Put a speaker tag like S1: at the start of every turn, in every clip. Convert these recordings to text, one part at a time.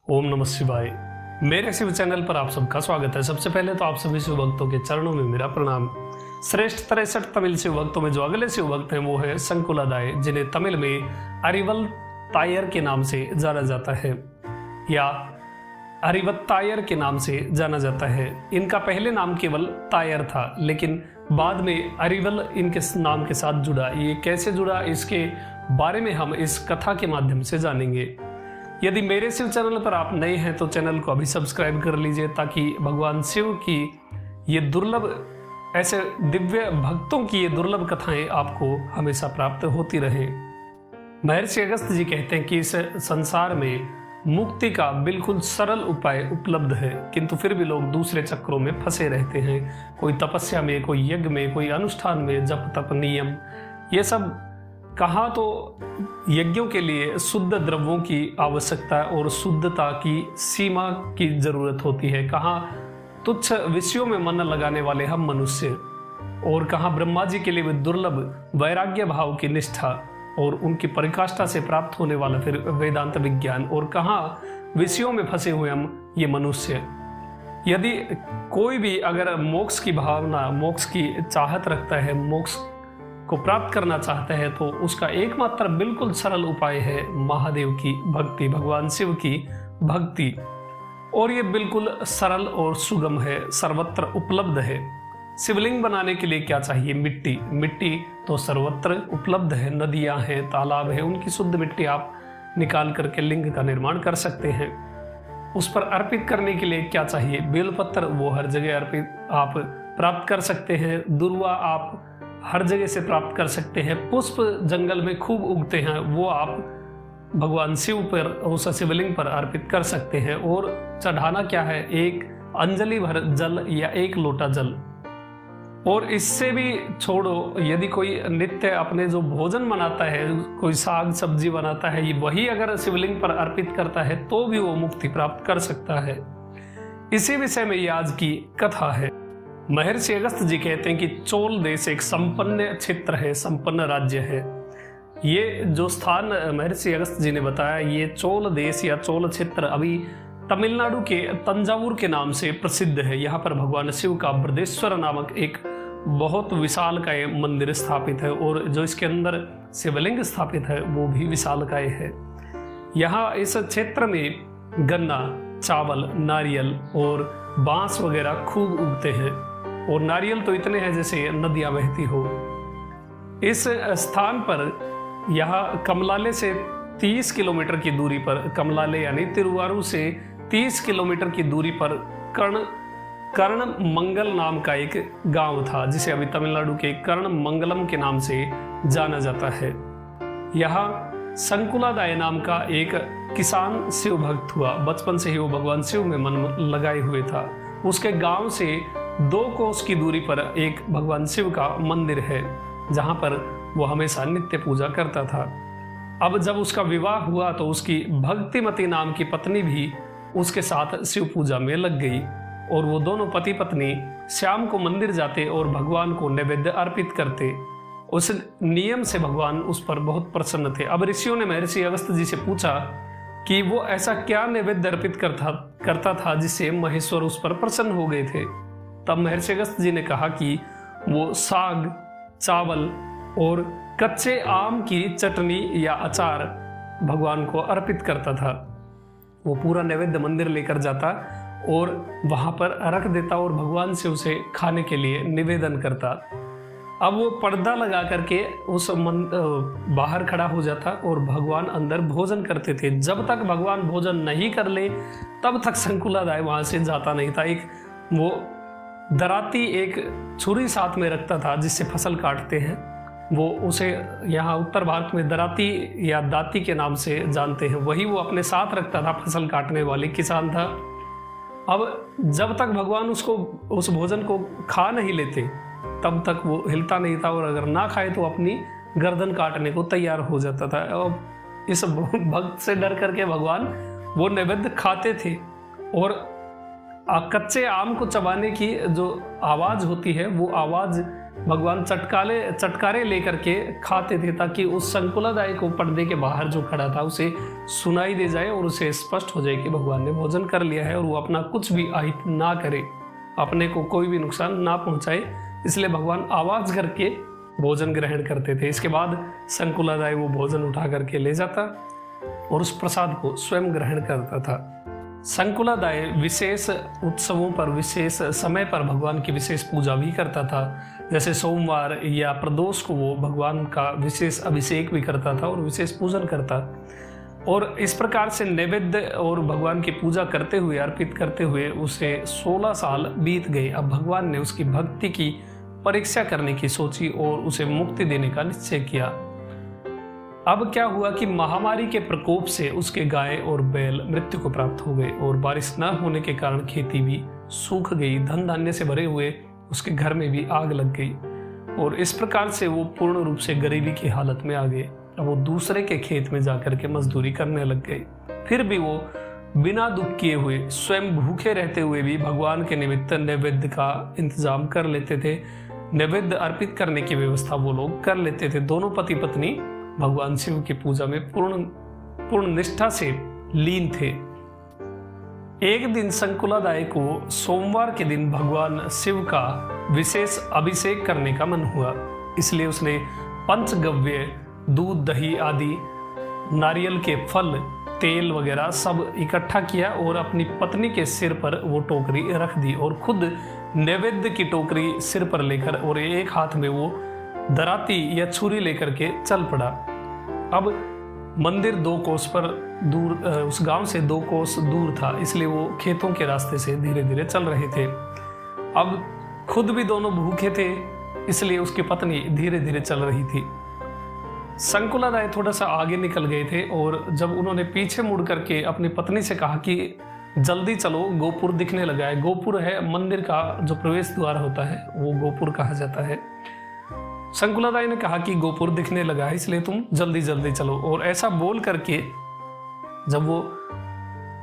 S1: ओम नमः शिवाय। मेरे शिव चैनल पर आप सबका स्वागत है। सबसे पहले तो आप सभी शिव भक्तों के चरणों में मेरा प्रणाम। श्रेष्ठ 63 तमिल शिव भक्तों में जो अगले शिव भक्त हैं वो है संकुलादाय, जिन्हें तमिल में अरिवल तायर के नाम से जाना जाता है या अरिवत्तायर के नाम से जाना जाता है। इनका पहले नाम केवल तायर था, लेकिन बाद में अरिवल इनके नाम के साथ जुड़ा। ये कैसे जुड़ा, इसके बारे में हम इस कथा के माध्यम से जानेंगे। यदि मेरे शिव चैनल पर आप नए हैं तो चैनल को अभी सब्सक्राइब कर लीजिए, ताकि भगवान शिव की ये दुर्लभ, ऐसे दिव्य भक्तों की ये दुर्लभ कथाएं आपको हमेशा प्राप्त होती रहे। महर्षि अगस्त्य जी कहते हैं कि इस संसार में मुक्ति का बिल्कुल सरल उपाय उपलब्ध है, किंतु फिर भी लोग दूसरे चक्रों में फंसे रहते हैं। कोई तपस्या में, कोई यज्ञ में, कोई अनुष्ठान में, जप तप नियम, ये सब कहाँ तो यज्ञों के लिए शुद्ध द्रव्यों की आवश्यकता और शुद्धता की सीमा की जरूरत होती है, कहाँ तुच्छ विषयों में मन लगाने वाले हम मनुष्य, और कहाँ ब्रह्मा जी के लिए भी दुर्लभ वैराग्य भाव की निष्ठा और उनकी परिकाष्ठा से प्राप्त होने वाला फिर वेदांत विज्ञान, और कहाँ विषयों में फंसे हुए हम ये मनुष्य। यदि कोई भी अगर मोक्ष की भावना, मोक्ष की चाहत रखता है, मोक्ष को प्राप्त करना चाहता है, तो उसका एकमात्र बिल्कुल सरल उपाय है महादेव की भक्ति, भगवान शिव की भक्ति। और ये बिल्कुल सरल और सुगम है, सर्वत्र उपलब्ध है। शिवलिंग बनाने के लिए क्या चाहिए? मिट्टी। मिट्टी तो सर्वत्र उपलब्ध है, नदियां हैं, तालाब है, उनकी शुद्ध मिट्टी आप निकाल करके लिंग का निर्माण कर सकते हैं। उस पर अर्पित करने के लिए क्या चाहिए? बेलपत्र, वो हर जगह अर्पित आप प्राप्त कर सकते हैं। दुर्वा आप हर जगह से प्राप्त कर सकते हैं। पुष्प जंगल में खूब उगते हैं, वो आप भगवान शिव पर, उस शिवलिंग पर अर्पित कर सकते हैं। और चढ़ाना क्या है? एक अंजलि भर जल या एक लोटा जल। और इससे भी छोड़ो, यदि कोई नित्य अपने जो भोजन बनाता है, कोई साग सब्जी बनाता है, वही अगर शिवलिंग पर अर्पित करता है तो भी वो मुक्ति प्राप्त कर सकता है। इसी विषय में ये आज की कथा है। महर्षि अगस्त्य जी कहते हैं कि चोल देश एक संपन्न क्षेत्र है, संपन्न राज्य है। ये जो स्थान महर्षि अगस्त्य जी ने बताया, ये चोल देश या चोल क्षेत्र अभी तमिलनाडु के तंजावुर के नाम से प्रसिद्ध है। यहाँ पर भगवान शिव का बृहदेश्वर नामक एक बहुत विशालकाय मंदिर स्थापित है, और जो इसके अंदर शिवलिंग स्थापित है वो भी विशालकाय है। यहाँ इस क्षेत्र में गन्ना, चावल, नारियल और बांस वगैरह खूब उगते हैं, और नारियल तो इतने हैं जैसे नदियां बहती हो। इस स्थान पर यहाँ कमलाले से 30 किलोमीटर की दूरी पर, कमलाले यानी तिरुवारू से 30 किलोमीटर की दूरी पर कर्ण मंगल नाम का एक गांव था, जिसे अभी तमिलनाडु के कर्ण मंगलम के नाम से जाना जाता है। यहाँ संकुलादाय नाम का एक किसान शिव भक्त हुआ। बचपन से ही वो भगवान शिव में मन लगाए हुए था। उसके गांव से 2 कोस की दूरी पर एक भगवान शिव का मंदिर है, जहां पर वो हमेशा नित्य पूजा करता था। अब जब उसका विवाह हुआ तो उसकी भक्तिमती नाम की पत्नी भी उसके साथ शिव पूजा में लग गई, और वो दोनों पति पत्नी शाम को मंदिर जाते और भगवान को नैवेद्य अर्पित करते। उस नियम से भगवान उस पर बहुत प्रसन्न थे। अब ऋषियों ने महर्षि अगस्त्य जी से पूछा कि वो ऐसा क्या नैवेद्य अर्पित करता था जिससे महेश्वर उस पर प्रसन्न हो गए थे। तब महर्षि अगस्त्य जी ने कहा कि वो साग, चावल और कच्चे आम की चटनी या अचार भगवान को अर्पित करता था। वो पूरा नैवेद्य मंदिर लेकर जाता और वहां पर रख देता और भगवान से उसे खाने के लिए निवेदन करता। अब वो पर्दा लगा करके उस बाहर खड़ा हो जाता और भगवान अंदर भोजन करते थे। जब तक भगवान भोजन नहीं कर ले तब तक संकुलादाय वहां से जाता नहीं था। एक वो दराती, एक छुरी साथ में रखता था जिससे फसल काटते हैं, वो उसे यहाँ उत्तर भारत में दराती या दाती के नाम से जानते हैं, वही वो अपने साथ रखता था। फसल काटने वाले किसान था। अब जब तक भगवान उस भोजन को खा नहीं लेते तब तक वो हिलता नहीं था, और अगर ना खाए तो अपनी गर्दन काटने को तैयार हो जाता था। और इस भक्त से डर करके भगवान वो नैवेद्य खाते थे, और कच्चे आम को चबाने की जो आवाज होती है वो आवाज भगवान चटकारे लेकर के खाते थे ताकि उस संकुलादाय को पर्दे के बाहर जो खड़ा था उसे सुनाई दे जाए और उसे स्पष्ट हो जाए कि भगवान ने भोजन कर लिया है और वो अपना कुछ भी अहित ना करे, अपने को कोई भी नुकसान ना पहुंचाए। इसलिए भगवान आवाज करके भोजन ग्रहण करते थे। इसके बाद संकुलादाय वो भोजन उठा करके ले जाता और उस प्रसाद को स्वयं ग्रहण करता था। संकुलादाय विशेष उत्सवों पर, विशेष समय पर भगवान की विशेष पूजा भी करता था। जैसे सोमवार या प्रदोष को वो भगवान का विशेष अभिषेक भी करता था और विशेष पूजन करता। और इस प्रकार से नैवेद्य और भगवान की पूजा करते हुए, अर्पित करते हुए उसे 16 साल बीत गए। अब भगवान ने उसकी भक्ति की परीक्षा करने की सोची और उसे मुक्ति देने का निश्चय किया। अब क्या हुआ कि महामारी के प्रकोप से उसके गाय और बैल मृत्यु को प्राप्त हो गए और बारिश न होने के कारण खेती भी सूख गई, धन धान्य से भरे हुए उसके घर में भी आग लग गई और इस प्रकार से वो पूर्ण रूप से गरीबी की हालत में आ गए। अब वो दूसरे के खेत में जाकर के मजदूरी करने लग गए। फिर भी वो बिना दुख किए हुए, स्वयं भूखे रहते हुए भी भगवान के निमित्त नैवेद्य का इंतजाम कर लेते थे। नैवेद्य अर्पित करने की व्यवस्था वो लोग कर लेते थे। दोनों पति पत्नी भगवान शिव की पूजा में पूर्ण निष्ठा से लीन थे। एक दिन संकुलादाय को सोमवार के दिन भगवान शिव का विशेष अभिषेक करने का मन हुआ, इसलिए उसने पंचगव्य, दूध, दही आदि, नारियल के फल, तेल वगैरह सब इकट्ठा किया और अपनी पत्नी के सिर पर वो टोकरी रख दी और खुद नैवेद्य की टोकरी सिर पर लेकर और एक हाथ में वो दराती या छुरी लेकर के चल पड़ा। अब मंदिर 2 कोस पर दूर, उस गांव से 2 कोस दूर था, इसलिए वो खेतों के रास्ते से धीरे धीरे चल रहे थे। अब खुद भी दोनों भूखे थे, इसलिए उसकी पत्नी धीरे धीरे चल रही थी। संकुलादाय थोड़ा सा आगे निकल गए थे और जब उन्होंने पीछे मुड़ करके अपनी पत्नी से कहा कि जल्दी चलो, गोपुर दिखने लगा है। गोपुर है मंदिर का जो प्रवेश द्वार होता है, वो गोपुर कहा जाता है। संकुलादाय ने कहा कि गोपुर दिखने लगा है, इसलिए तुम जल्दी जल्दी चलो। और ऐसा बोल करके जब वो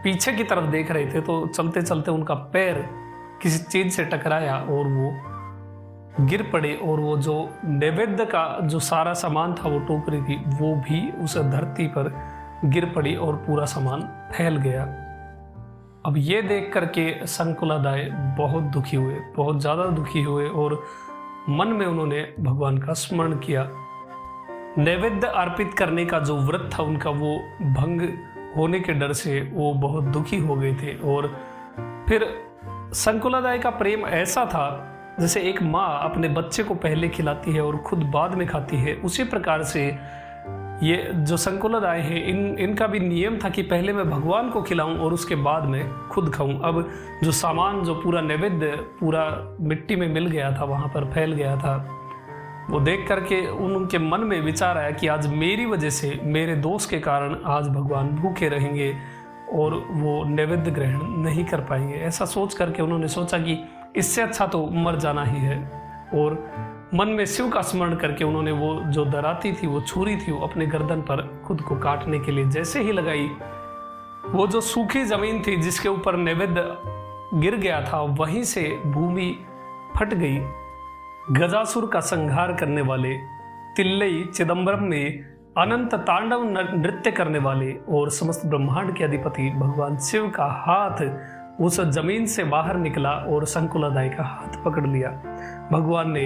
S1: पीछे की तरफ देख रहे थे तो चलते चलते उनका पैर किसी चीज से टकराया और वो गिर पड़े और वो जो नैवेद्य का जो सारा सामान था, वो टोकरी थी, वो भी उस धरती पर गिर पड़ी और पूरा सामान फैल गया। अब ये देख करके संकुलादाय बहुत दुखी हुए, बहुत ज्यादा दुखी हुए और मन में उन्होंने भगवान का स्मरण किया। नैवेद्य अर्पित करने का जो व्रत था उनका, वो भंग होने के डर से वो बहुत दुखी हो गए थे। और फिर संकुलादाय का प्रेम ऐसा था जैसे एक माँ अपने बच्चे को पहले खिलाती है और खुद बाद में खाती है, उसी प्रकार से ये जो संकुलादाय है, इनका भी नियम था कि पहले मैं भगवान को खिलाऊं और उसके बाद मैं खुद खाऊं। अब जो सामान, जो पूरा नैवेद्य पूरा मिट्टी में मिल गया था, वहां पर फैल गया था, वो देख करके उनके मन में विचार आया कि आज मेरी वजह से, मेरे दोष के कारण आज भगवान भूखे रहेंगे और वो नैवेद्य ग्रहण नहीं कर पाएंगे। ऐसा सोच करके उन्होंने सोचा कि इससे अच्छा तो मर जाना ही है। और मन में शिव का स्मरण करके उन्होंने वो जो दराती थी, वो छुरी थी, वो अपने गर्दन पर खुद को काटने के लिए जैसे ही लगाई, वो जो सूखी जमीन थी जिसके ऊपर नैवेद्य गिर गया था, वहीं से भूमि फट गई। गजासुर का संहार करने वाले, तिल्लई चिदंबरम में अनंत तांडव नृत्य करने वाले और समस्त ब्रह्मांड के अधिपति भगवान शिव का हाथ उस जमीन से बाहर निकला और संकुलादाय का हाथ पकड़ लिया। भगवान ने,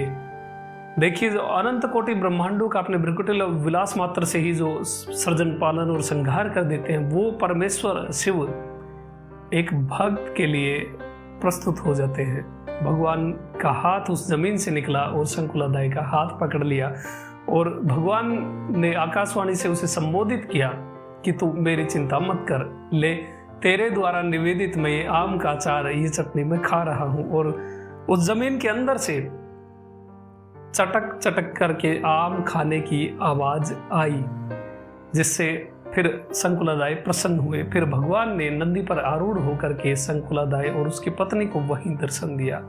S1: देखिए, जो अनंत कोटि ब्रह्मांडों का अपने भ्रकुटिल विलास मात्र से ही जो सृजन, पालन और संहार कर देते हैं, वो परमेश्वर शिव एक भक्त के लिए प्रस्तुत हो जाते हैं। भगवान का हाथ उस जमीन से निकला और संकुलादाय का हाथ पकड़ लिया और भगवान ने आकाशवाणी से उसे संबोधित किया कि तू मेरी चिंता मत कर, ले तेरे द्वारा निवेदित मैं ये आम का अचार, ये चटनी मैं खा रहा हूं। और उस जमीन के अंदर से चटक चटक करके आम खाने की आवाज आई, जिससे फिर संकुलादाय प्रसन्न हुए। फिर भगवान ने नंदी पर आरूढ़ होकर के संकुलादाय और उसकी पत्नी को वहीं दर्शन दिया।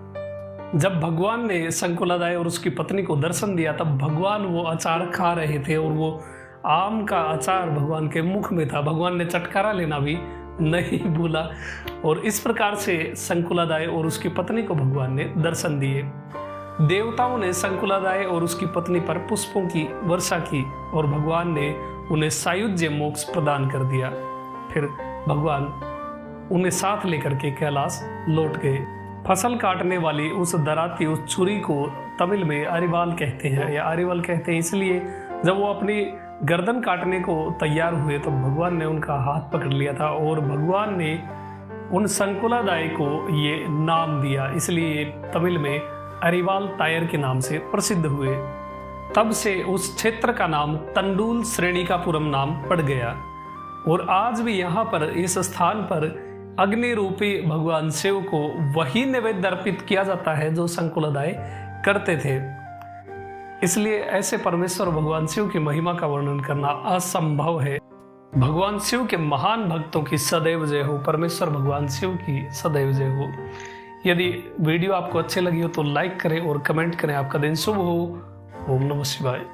S1: जब भगवान ने संकुलादाय और उसकी पत्नी को दर्शन दिया, तब भगवान वो अचार खा रहे थे और वो आम का अचार भगवान के मुख में था। भगवान ने चटकारा लेना भी नहीं भूला और इस प्रकार से संकुलादाय और उसकी पत्नी को भगवान ने दर्शन दिए। देवताओं ने संकुलादाय और उसकी पत्नी पर पुष्पों की वर्षा की और भगवान ने उन्हें सायुज्य मोक्ष प्रदान कर दिया। फिर भगवान उन्हें साथ लेकर के कैलाश लौट गए। फसल काटने वाली उस दराती उस छुरी को तमिल में अरिवाल कहते हैं, या अरिवाल कहते हैं इसलिए जब वो अपनी गर्दन काटने को तैयार हुए तो भगवान ने उनका हाथ पकड़ लिया था और भगवान ने उन संकुलादाय को ये नाम दिया, इसलिए तमिल में अरिवाल तायर के नाम से प्रसिद्ध हुए। तब से उस क्षेत्र का नाम तंडुल श्रेणिकापुरम नाम पड़ गया और आज भी यहाँ पर इस स्थान पर अग्नि रूपी भगवान शिव को वही नैवेद्य अर्पित किया जाता है जो संकुलादाय करते थे। इसलिए ऐसे परमेश्वर भगवान शिव की महिमा का वर्णन करना असंभव है। भगवान शिव के महान भक्तों की सदैव जय हो। परमेश्वर भगवान शिव की सदैव जय हो। यदि वीडियो आपको अच्छी लगी हो तो लाइक करें और कमेंट करें। आपका दिन शुभ हो। ओम नमः शिवाय।